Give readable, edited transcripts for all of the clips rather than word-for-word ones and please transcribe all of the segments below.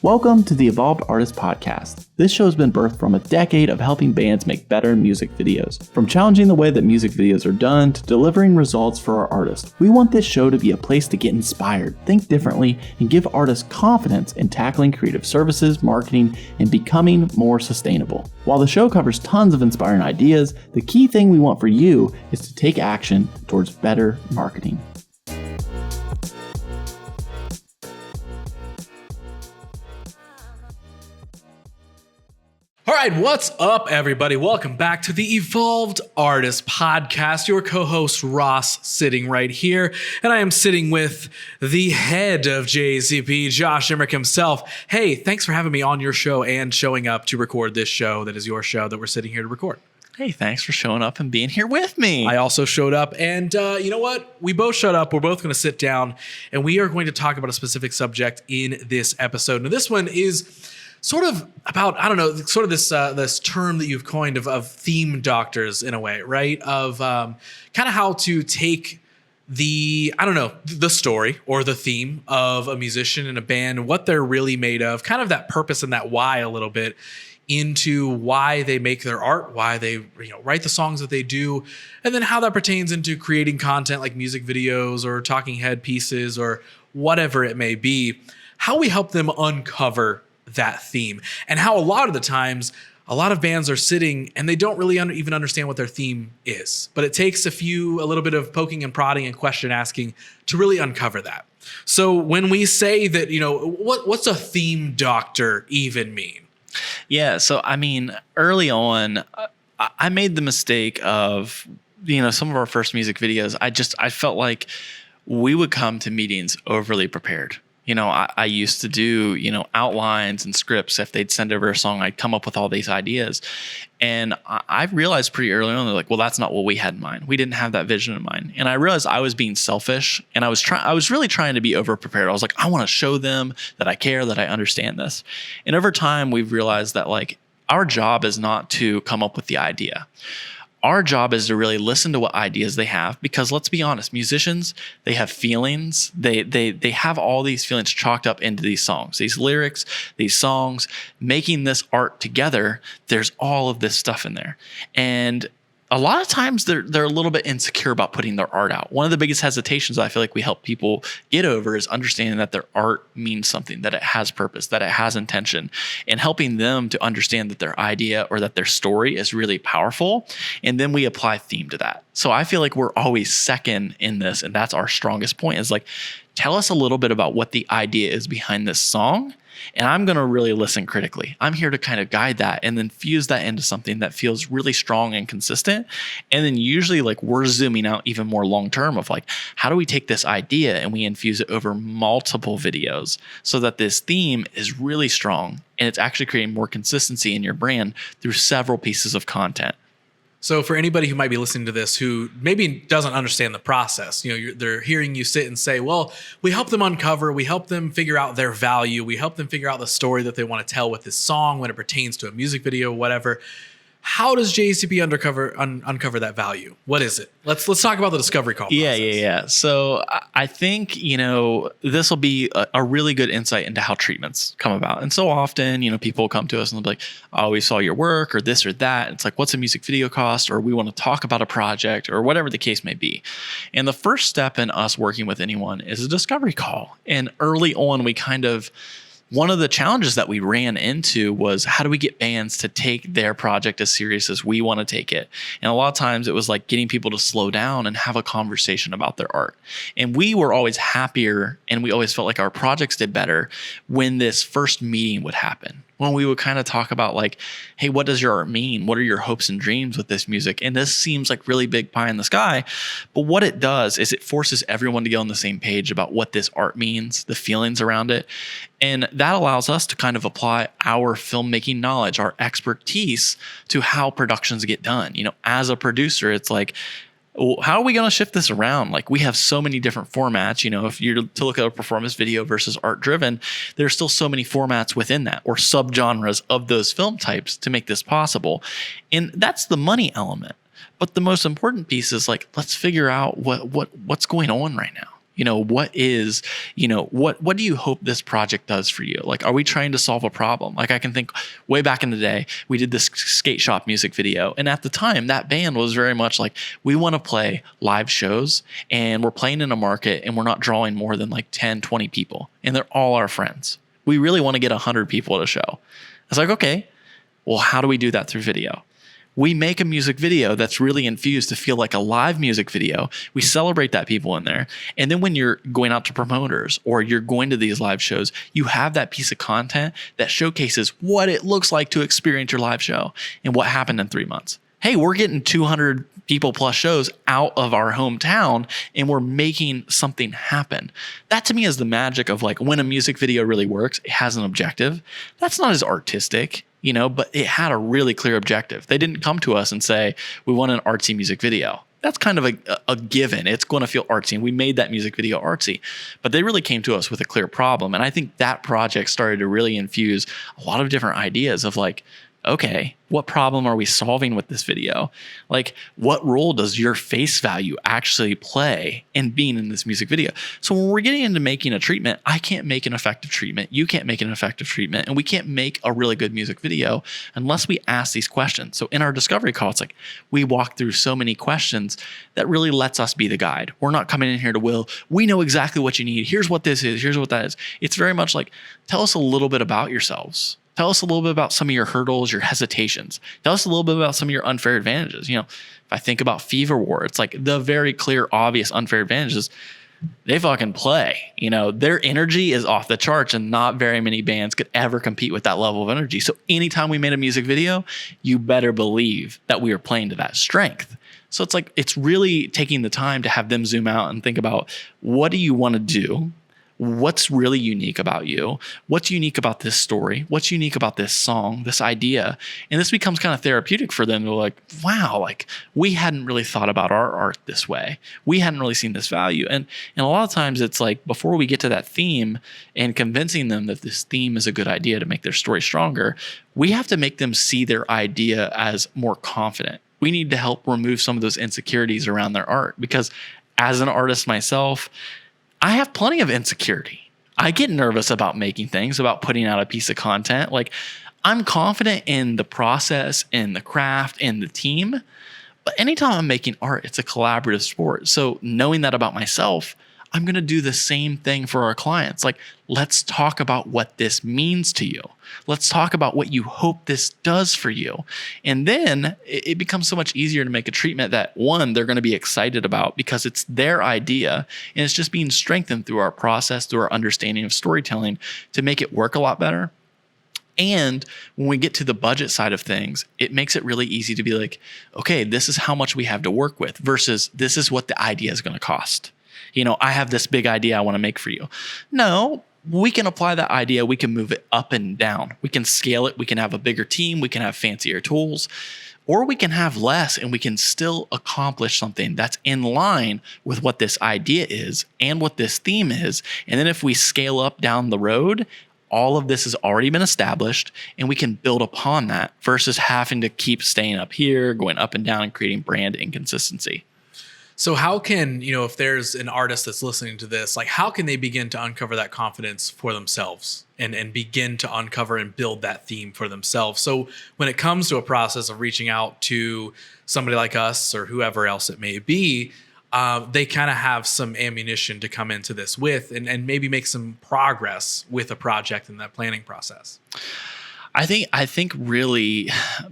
Welcome to the Evolved Artist Podcast. This show has been birthed from a decade of helping bands make better music videos. From challenging the way that music videos are done to delivering results for our artists, we want this show to be a place to get inspired, think differently, and give artists confidence in tackling creative services, marketing, and becoming more sustainable. While the show covers tons of inspiring ideas, the key thing we want for you is to take action towards better marketing. All right, what's up, everybody? Welcome back to the Evolved Artist Podcast. Your co-host, Ross, sitting right here. And I am sitting with the head of JCP, Josh Emerick himself. Hey, thanks for having me on your show and showing up to record this show that is your show that we're sitting here to record. Hey, thanks for showing up and being here with me. I also showed up, and you know what? We both showed up. We're both going to sit down, and we are going to talk about a specific subject in this episode. Now, this one is sort of about, I don't know, sort of this term that you've coined of theme doctors in a way, right? Of kind of how to take the story or the theme of a musician and a band, what they're really made of, kind of that purpose and that why a little bit, into why they make their art, why they write the songs that they do, and then how that pertains into creating content like music videos or talking head pieces or whatever it may be, how we help them uncover that theme, and how a lot of the times a lot of bands are sitting and they don't really even understand what their theme is, but it takes a little bit of poking and prodding and question asking to really uncover that. So when we say that, what's a theme doctor even mean? Yeah, so I mean, early on, I made the mistake of, some of our first music videos, I felt like we would come to meetings overly prepared. I used to do, outlines and scripts. If they'd send over a song, I'd come up with all these ideas. And I realized pretty early on, they're like, well, that's not what we had in mind. We didn't have that vision in mind. And I realized I was being selfish, and I was really trying to be over prepared. I was like, I want to show them that I care, that I understand this. And over time, we've realized that our job is not to come up with the idea. Our job is to really listen to what ideas they have, because let's be honest, musicians, they have feelings. They have all these feelings chalked up into these songs, these lyrics, these songs, making this art together. There's all of this stuff in there. And a lot of times they're a little bit insecure about putting their art out. One of the biggest hesitations I feel like we help people get over is understanding that their art means something, that it has purpose, that it has intention, and helping them to understand that their idea or that their story is really powerful. And then we apply theme to that. So I feel like we're always second in this, and that's our strongest point, is tell us a little bit about what the idea is behind this song. And I'm going to really listen critically. I'm here to kind of guide that and then fuse that into something that feels really strong and consistent. And then usually we're zooming out even more long term of how do we take this idea and we infuse it over multiple videos so that this theme is really strong and it's actually creating more consistency in your brand through several pieces of content. So for anybody who might be listening to this who maybe doesn't understand the process, they're hearing you sit and say, well, we help them uncover, we help them figure out their value, we help them figure out the story that they want to tell with this song when it pertains to a music video, whatever. How does JCP uncover that value? What is it? Let's talk about the discovery call process. Yeah. So I think, this will be a really good insight into how treatments come about. And so often, people come to us and they'll be like, oh, we saw your work or this or that. It's what's a music video cost? Or we want to talk about a project or whatever the case may be. And the first step in us working with anyone is a discovery call. And early on, one of the challenges that we ran into was, how do we get bands to take their project as serious as we want to take it? And a lot of times it was getting people to slow down and have a conversation about their art. And we were always happier, and we always felt like our projects did better when this first meeting would happen. When we would kind of talk about hey, what does your art mean? What are your hopes and dreams with this music? And this seems really big pie in the sky, but what it does is it forces everyone to get on the same page about what this art means, the feelings around it. And that allows us to kind of apply our filmmaking knowledge, our expertise to how productions get done. As a producer, it's how are we going to shift this around? We have so many different formats. If you're to look at a performance video versus art driven, there's still so many formats within that, or subgenres of those film types, to make this possible. And that's the money element. But the most important piece is let's figure out what's going on right now. What is, what do you hope this project does for you? Like, are we trying to solve a problem? Like, I can think way back in the day, we did this skate shop music video. And at the time, that band was very much like, we want to play live shows and we're playing in a market and we're not drawing more than like 10, 20 people. And they're all our friends. We really want to get 100 people at a show. It's like, okay, well, how do we do that through video? We make a music video that's really infused to feel like a live music video. We celebrate that people in there. And then when you're going out to promoters or you're going to these live shows, you have that piece of content that showcases what it looks like to experience your live show and what happened in 3 months. Hey, we're getting 200 people plus shows out of our hometown and we're making something happen. That to me is the magic of like when a music video really works, it has an objective. That's not as artistic, but it had a really clear objective. They didn't come to us and say, we want an artsy music video. That's kind of a given. It's going to feel artsy. And we made that music video artsy. But they really came to us with a clear problem. And I think that project started to really infuse a lot of different ideas of like, okay, what problem are we solving with this video? Like, what role does your face value actually play in being in this music video? So when we're getting into making a treatment, I can't make an effective treatment. You can't make an effective treatment. And we can't make a really good music video unless we ask these questions. So in our discovery call, it's like we walk through so many questions that really lets us be the guide. We're not coming in here to Will, we know exactly what you need. Here's what this is. Here's what that is. It's very much like, tell us a little bit about yourselves. Tell us a little bit about some of your hurdles, your hesitations. Tell us a little bit about some of your unfair advantages. If I think about Fever War, it's like the very clear, obvious unfair advantages. They fucking play. Their energy is off the charts and not very many bands could ever compete with that level of energy. So anytime we made a music video, you better believe that we are playing to that strength. So it's like, it's really taking the time to have them zoom out and think about, what do you want to do? What's really unique about you? What's unique about this story? What's unique about this song, this idea? And this becomes kind of therapeutic for them to like, wow, like we hadn't really thought about our art this way. We hadn't really seen this value. And a lot of times it's like before we get to that theme and convincing them that this theme is a good idea to make their story stronger, we have to make them see their idea as more confident. We need to help remove some of those insecurities around their art because as an artist myself, I have plenty of insecurity. I get nervous about making things, about putting out a piece of content. Like I'm confident in the process and the craft and the team, but anytime I'm making art, it's a collaborative sport. So knowing that about myself, I'm going to do the same thing for our clients. Like, let's talk about what this means to you. Let's talk about what you hope this does for you. And then it becomes so much easier to make a treatment that, one, they're going to be excited about because it's their idea and it's just being strengthened through our process, through our understanding of storytelling to make it work a lot better. And when we get to the budget side of things, it makes it really easy to be like, okay, this is how much we have to work with versus this is what the idea is going to cost. I have this big idea I want to make for you. No, we can apply that idea. We can move it up and down. We can scale it. We can have a bigger team. We can have fancier tools, or we can have less and we can still accomplish something that's in line with what this idea is and what this theme is. And then if we scale up down the road, all of this has already been established and we can build upon that versus having to keep staying up here, going up and down and creating brand inconsistency. So how can, if there's an artist that's listening to this, like how can they begin to uncover that confidence for themselves and begin to uncover and build that theme for themselves? So when it comes to a process of reaching out to somebody like us or whoever else it may be, they kind of have some ammunition to come into this with and maybe make some progress with a project in that planning process. I think really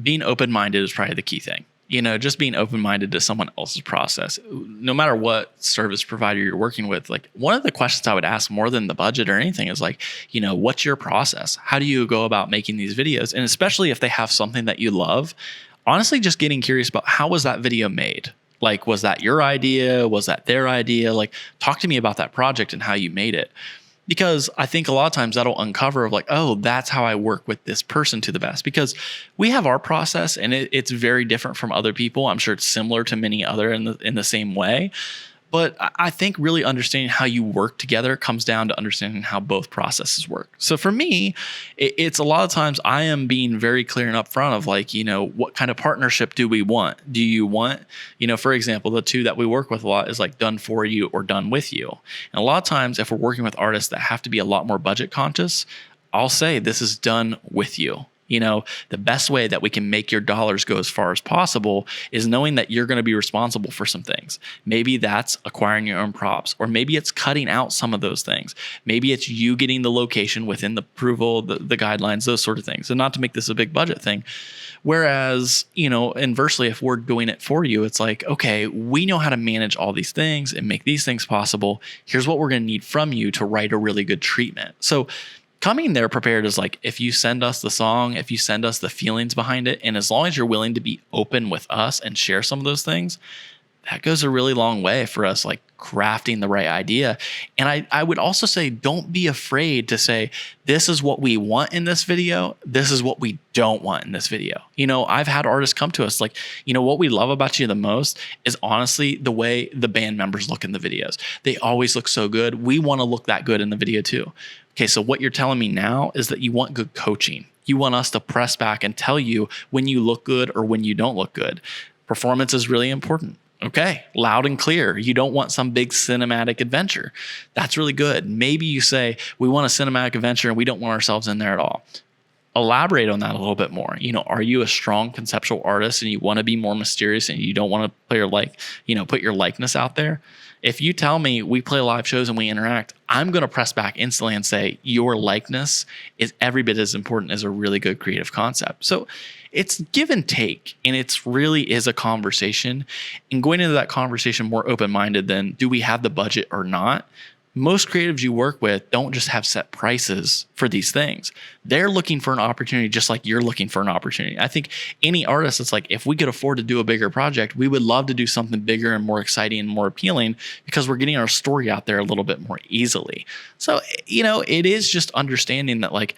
being open-minded is probably the key thing. Just being open-minded to someone else's process, no matter what service provider you're working with. Like one of the questions I would ask more than the budget or anything is like, what's your process? How do you go about making these videos? And especially if they have something that you love, honestly, just getting curious about how was that video made? Like, was that your idea? Was that their idea? Like, talk to me about that project and how you made it. Because I think a lot of times that'll uncover of like, oh, that's how I work with this person to the best. Because we have our process and it's very different from other people. I'm sure it's similar to many other in the same way. But I think really understanding how you work together comes down to understanding how both processes work. So for me, it's a lot of times I am being very clear and upfront of like, what kind of partnership do we want? Do you want, for example, the two that we work with a lot is like done for you or done with you. And a lot of times if we're working with artists that have to be a lot more budget conscious, I'll say this is done with you. The best way that we can make your dollars go as far as possible is knowing that you're going to be responsible for some things. Maybe that's acquiring your own props, or maybe it's cutting out some of those things. Maybe it's you getting the location within the approval, the guidelines, those sort of things. And not to make this a big budget thing. Whereas, inversely, if we're doing it for you, it's like, okay, we know how to manage all these things and make these things possible. Here's what we're going to need from you to write a really good treatment. So coming there prepared is like, if you send us the song, if you send us the feelings behind it, and as long as you're willing to be open with us and share some of those things, that goes a really long way for us, like crafting the right idea. And I would also say, don't be afraid to say, this is what we want in this video. This is what we don't want in this video. I've had artists come to us like, what we love about you the most is honestly the way the band members look in the videos. They always look so good. We want to look that good in the video too. Okay, so what you're telling me now is that you want good coaching. You want us to press back and tell you when you look good or when you don't look good. Performance is really important. Okay, loud and clear. You don't want some big cinematic adventure. That's really good. Maybe you say, we want a cinematic adventure and we don't want ourselves in there at all. Elaborate on that a little bit more. Are you a strong conceptual artist and you want to be more mysterious and you don't want to put your likeness out there? If you tell me we play live shows and we interact, I'm going to press back instantly and say your likeness is every bit as important as a really good creative concept. So it's give and take, and it's really is a conversation. And going into that conversation more open-minded than do we have the budget or not? Most creatives you work with don't just have set prices for these things. They're looking for an opportunity just like you're looking for an opportunity. I think any artist, it's like, if we could afford to do a bigger project, we would love to do something bigger and more exciting and more appealing because we're getting our story out there a little bit more easily. So, it is just understanding that like,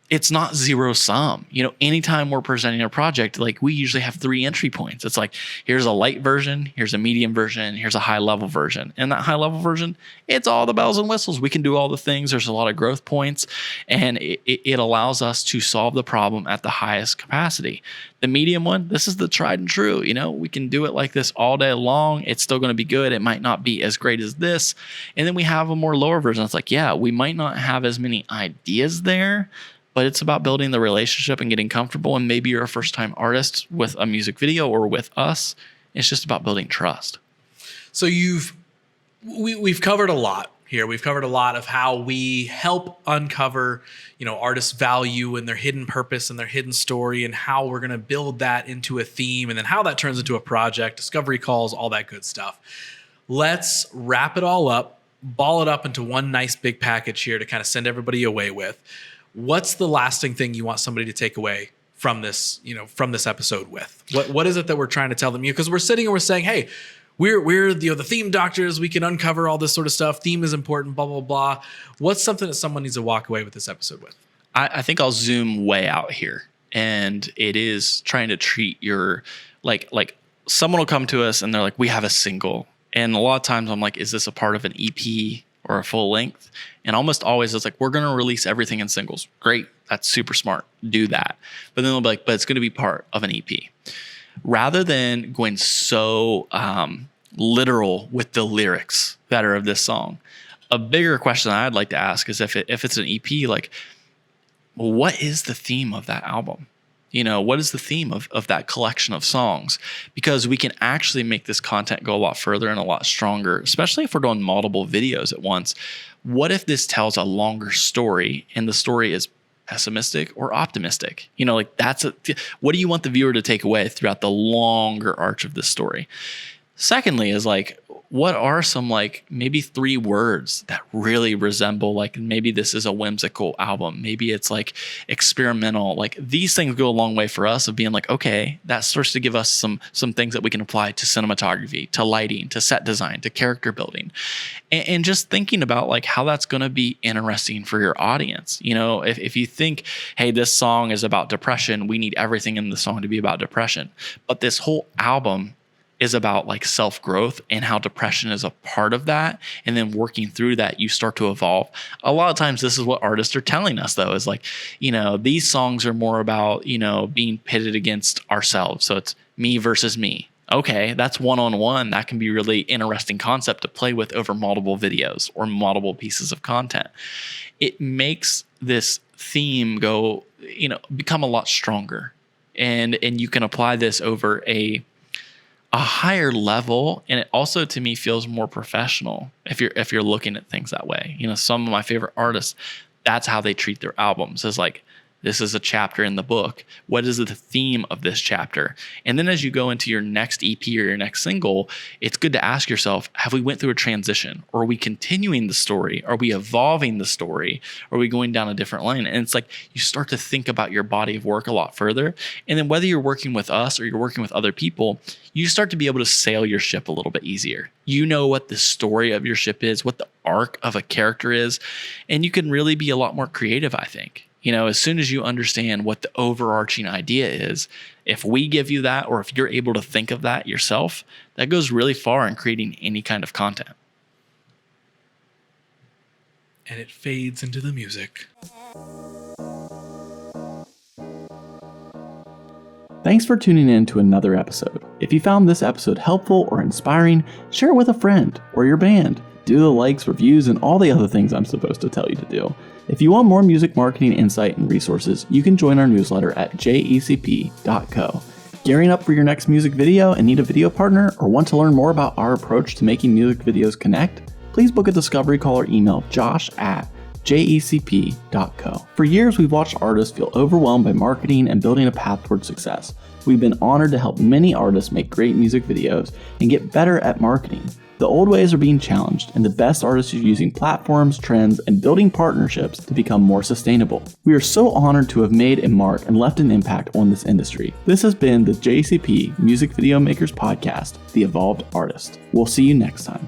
it's not zero sum. Anytime we're presenting a project, like we usually have 3 entry points. It's like, here's a light version, here's a medium version, here's a high level version. And that high level version, it's all the bells and whistles. We can do all the things. There's a lot of growth points, and it allows us to solve the problem at the highest capacity. The medium one, this is the tried and true. We can do it like this all day long. It's still going to be good. It might not be as great as this. And then we have a more lower version. It's like, yeah, we might not have as many ideas there, but it's about building the relationship and getting comfortable. And maybe you're a first-time artist with a music video or with us. It's just about building trust. So we've covered a lot here. We've covered a lot of how we help uncover, artists' value and their hidden purpose and their hidden story, and how we're going to build that into a theme, and then how that turns into a project, discovery calls, all that good stuff. Let's wrap it all up, ball it up into one nice big package here to kind of send everybody away with. What's the lasting thing you want somebody to take away from this, from this episode with? What is it that we're trying to tell them? Because we're sitting and we're saying, hey, we're the theme doctors. We can uncover all this sort of stuff. Theme is important, blah, blah, blah. What's something that someone needs to walk away with this episode with? I think I'll zoom way out here. And it is trying to treat your, like someone will come to us and they're like, we have a single. And a lot of times I'm like, is this a part of an EP or a full length? And almost always it's like, we're going to release everything in singles. Great. That's super smart. Do that. But then they'll be like, but it's going to be part of an EP. Rather than going so literal with the lyrics that are of this song, a bigger question I'd like to ask is if it's an EP, like, what is the theme of that album? What is the theme of that collection of songs? Because we can actually make this content go a lot further and a lot stronger, especially if we're doing multiple videos at once. What if this tells a longer story and the story is pessimistic or optimistic? What do you want the viewer to take away throughout the longer arch of this story? Secondly is like, what are some maybe 3 words that really resemble maybe this is a whimsical album. Maybe it's experimental. These things go a long way for us of being okay, that starts to give us some things that we can apply to cinematography, to lighting, to set design, to character building. And just thinking about how that's going to be interesting for your audience. If you think, hey, this song is about depression, we need everything in the song to be about depression. But this whole album is about like self-growth and how depression is a part of that. And then working through that, you start to evolve. A lot of times this is what artists are telling us though, is like, these songs are more about, being pitted against ourselves. So it's me versus me. Okay, that's one-on-one. That can be really interesting concept to play with over multiple videos or multiple pieces of content. It makes this theme become a lot stronger. And you can apply this over a higher level, and it also to me feels more professional if you're looking at things that way. Some of my favorite artists, that's how they treat their albums, is like, this is a chapter in the book. What is the theme of this chapter? And then as you go into your next EP or your next single, it's good to ask yourself, have we went through a transition? Or are we continuing the story? Are we evolving the story? Are we going down a different lane? And it's like you start to think about your body of work a lot further. And then whether you're working with us or you're working with other people, you start to be able to sail your ship a little bit easier. You know what the story of your ship is, what the arc of a character is, and you can really be a lot more creative, I think. As soon as you understand what the overarching idea is, if we give you that, or if you're able to think of that yourself, that goes really far in creating any kind of content. And it fades into the music. Thanks for tuning in to another episode. If you found this episode helpful or inspiring, share it with a friend or your band. Do the likes, reviews, and all the other things I'm supposed to tell you to do. If you want more music marketing insight and resources, you can join our newsletter at jecp.co. Gearing up for your next music video and need a video partner, or want to learn more about our approach to making music videos connect? Please book a discovery call or email josh@jecp.co. For years, we've watched artists feel overwhelmed by marketing and building a path toward success. We've been honored to help many artists make great music videos and get better at marketing. The old ways are being challenged, and the best artists are using platforms, trends, and building partnerships to become more sustainable. We are so honored to have made a mark and left an impact on this industry. This has been the JCP Music Video Makers Podcast, The Evolved Artist. We'll see you next time.